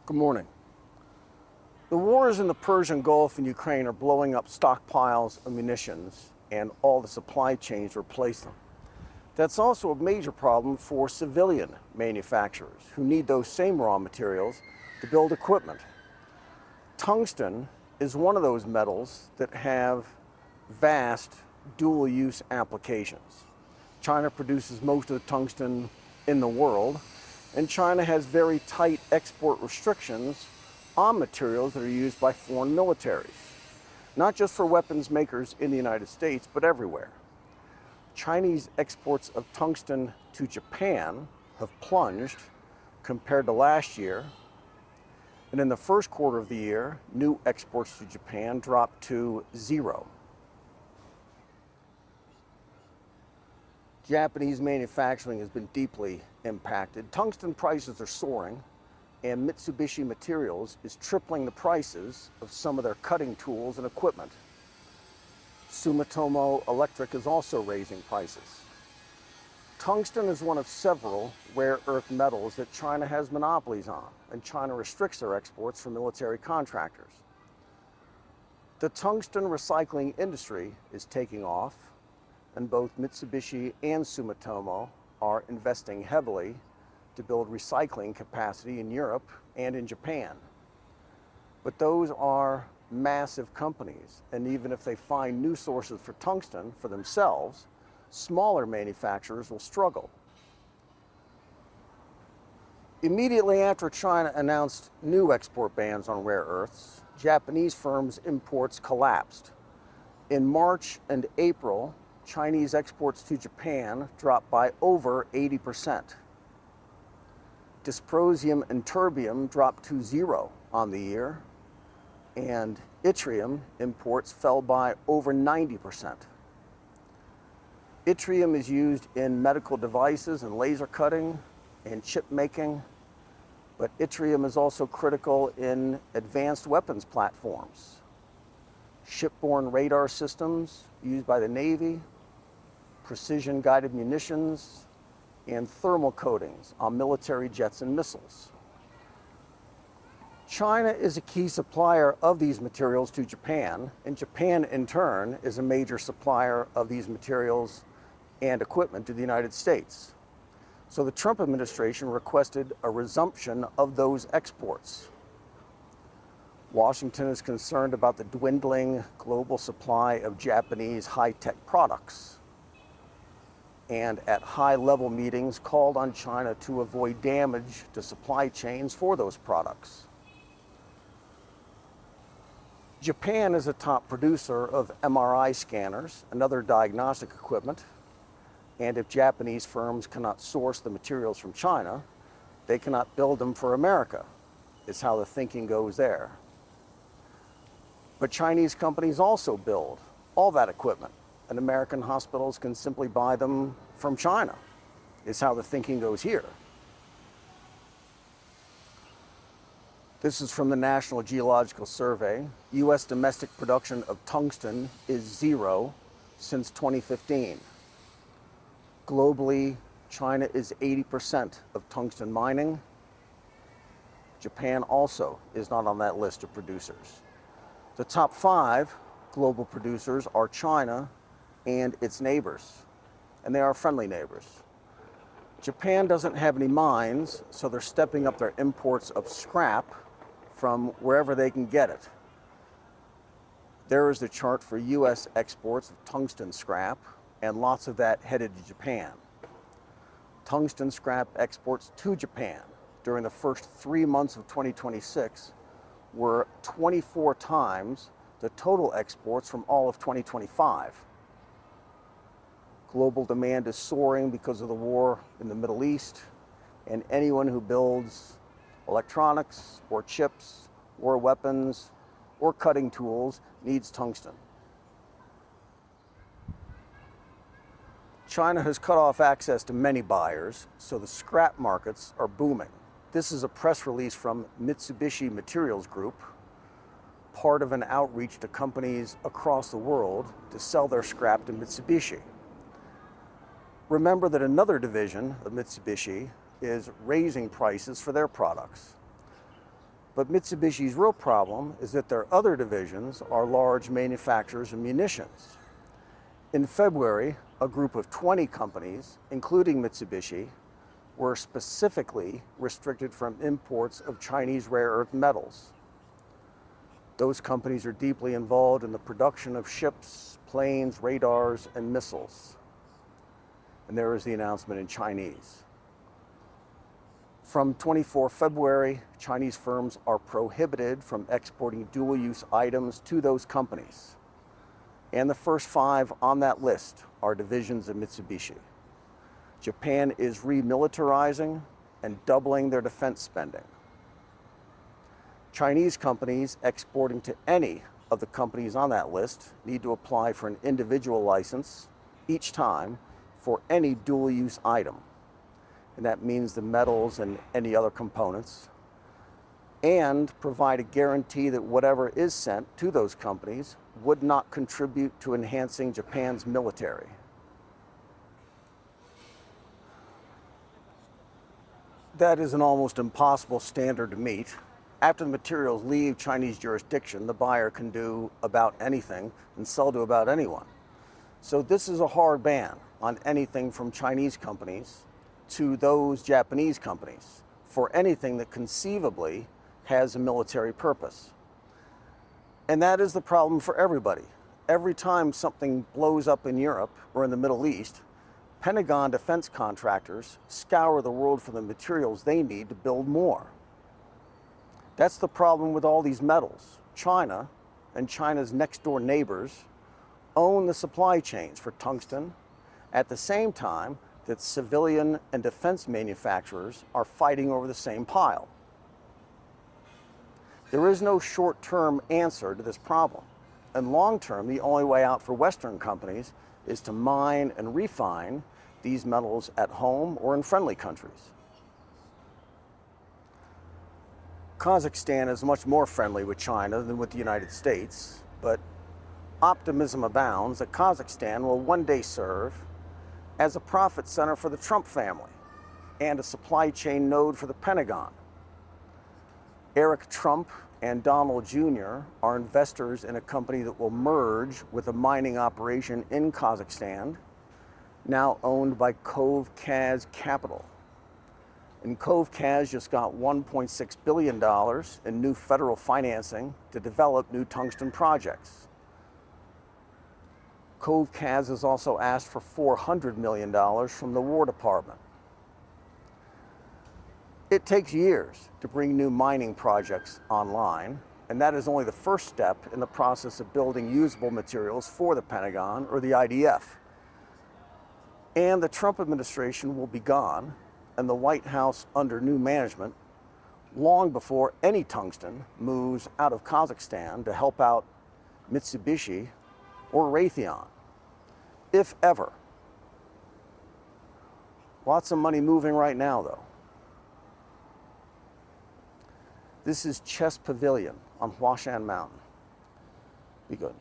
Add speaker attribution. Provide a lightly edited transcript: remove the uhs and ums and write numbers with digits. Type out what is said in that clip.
Speaker 1: Good morning. The wars in the Persian Gulf and Ukraine are blowing up stockpiles of munitions and all the supply chains to replace them. That's also a major problem for civilian manufacturers who need those same raw materials to build equipment. Tungsten is one of those metals that have vast dual-use applications. China produces most of the tungsten in the world, and China has very tight export restrictions on materials that are used by foreign militaries, not just for weapons makers in the United States, but everywhere. Chinese exports of tungsten to Japan have plunged compared to last year, and in the first quarter of the year, new exports to Japan dropped to zero. Japanese manufacturing has been deeply impacted. Tungsten prices are soaring, and Mitsubishi Materials is tripling the prices of some of their cutting tools and equipment. Sumitomo Electric is also raising prices. Tungsten is one of several rare earth metals that China has monopolies on, and China restricts their exports for military contractors. The tungsten recycling industry is taking off, and both Mitsubishi and Sumitomo are investing heavily to build recycling capacity in Europe and in Japan. But those are massive companies, and even if they find new sources for tungsten for themselves, smaller manufacturers will struggle. Immediately after China announced new export bans on rare earths, Japanese firms' imports collapsed. In March and April, Chinese exports to Japan dropped by over 80%. Dysprosium and terbium dropped to zero on the year, and yttrium imports fell by over 90%. Yttrium is used in medical devices and laser cutting and chip making, but yttrium is also critical in advanced weapons platforms, shipborne radar systems used by the Navy, precision-guided munitions, and thermal coatings on military jets and missiles. China is a key supplier of these materials to Japan, and Japan in turn is a major supplier of these materials and equipment to the United States. So the Trump administration requested a resumption of those exports. Washington is concerned about the dwindling global supply of Japanese high-tech products, and at high-level meetings called on China to avoid damage to supply chains for those products. Japan is a top producer of MRI scanners and other diagnostic equipment, and if Japanese firms cannot source the materials from China, they cannot build them for America, is how the thinking goes there. But Chinese companies also build all that equipment, and American hospitals can simply buy them from China, is how the thinking goes here. This is from the National Geological Survey. U.S. domestic production of tungsten is zero since 2015. Globally, China is 80% of tungsten mining. Japan also is not on that list of producers. The top 5 global producers are China and its neighbors, and they are friendly neighbors. Japan doesn't have any mines, so they're stepping up their imports of scrap from wherever they can get it. There is the chart for U.S. exports of tungsten scrap, and lots of that headed to Japan. Tungsten scrap exports to Japan during the first 3 months of 2026 were 24 times the total exports from all of 2025. Global demand is soaring because of the war in the Middle East, and anyone who builds electronics or chips or weapons or cutting tools needs tungsten. China has cut off access to many buyers, so the scrap markets are booming. This is a press release from Mitsubishi Materials Group, part of an outreach to companies across the world to sell their scrap to Mitsubishi. Remember that another division of Mitsubishi is raising prices for their products. But Mitsubishi's real problem is that their other divisions are large manufacturers of munitions. In February, a group of 20 companies, including Mitsubishi, were specifically restricted from imports of Chinese rare earth metals. Those companies are deeply involved in the production of ships, planes, radars, and missiles. And there is the announcement in Chinese. From 24 February, Chinese firms are prohibited from exporting dual-use items to those companies. And the first 5 on that list are divisions of Mitsubishi. Japan is remilitarizing and doubling their defense spending. Chinese companies exporting to any of the companies on that list need to apply for an individual license each time for any dual-use item. And that means the metals and any other components, and provide a guarantee that whatever is sent to those companies would not contribute to enhancing Japan's military. That is an almost impossible standard to meet. After the materials leave Chinese jurisdiction, the buyer can do about anything and sell to about anyone. So this is a hard ban on anything from Chinese companies to those Japanese companies for anything that conceivably has a military purpose. And that is the problem for everybody. Every time something blows up in Europe or in the Middle East, Pentagon defense contractors scour the world for the materials they need to build more. That's the problem with all these metals. China and China's next door neighbors own the supply chains for tungsten at the same time that civilian and defense manufacturers are fighting over the same pile. There is no short-term answer to this problem. And long-term, the only way out for Western companies is to mine and refine these metals at home or in friendly countries. Kazakhstan is much more friendly with China than with the United States, but optimism abounds that Kazakhstan will one day serve as a profit center for the Trump family and a supply chain node for the Pentagon. Eric Trump and Donald Jr. are investors in a company that will merge with a mining operation in Kazakhstan, now owned by Cove Kaz Capital. And Cove Kaz just got $1.6 billion in new federal financing to develop new tungsten projects. Cove Kaz has also asked for $400 million from the War Department. It takes years to bring new mining projects online, and that is only the first step in the process of building usable materials for the Pentagon or the IDF. And the Trump administration will be gone, and the White House under new management, long before any tungsten moves out of Kazakhstan to help out Mitsubishi or Raytheon, if ever. Lots of money moving right now, though. This is Chess Pavilion on Huashan Mountain. Be good.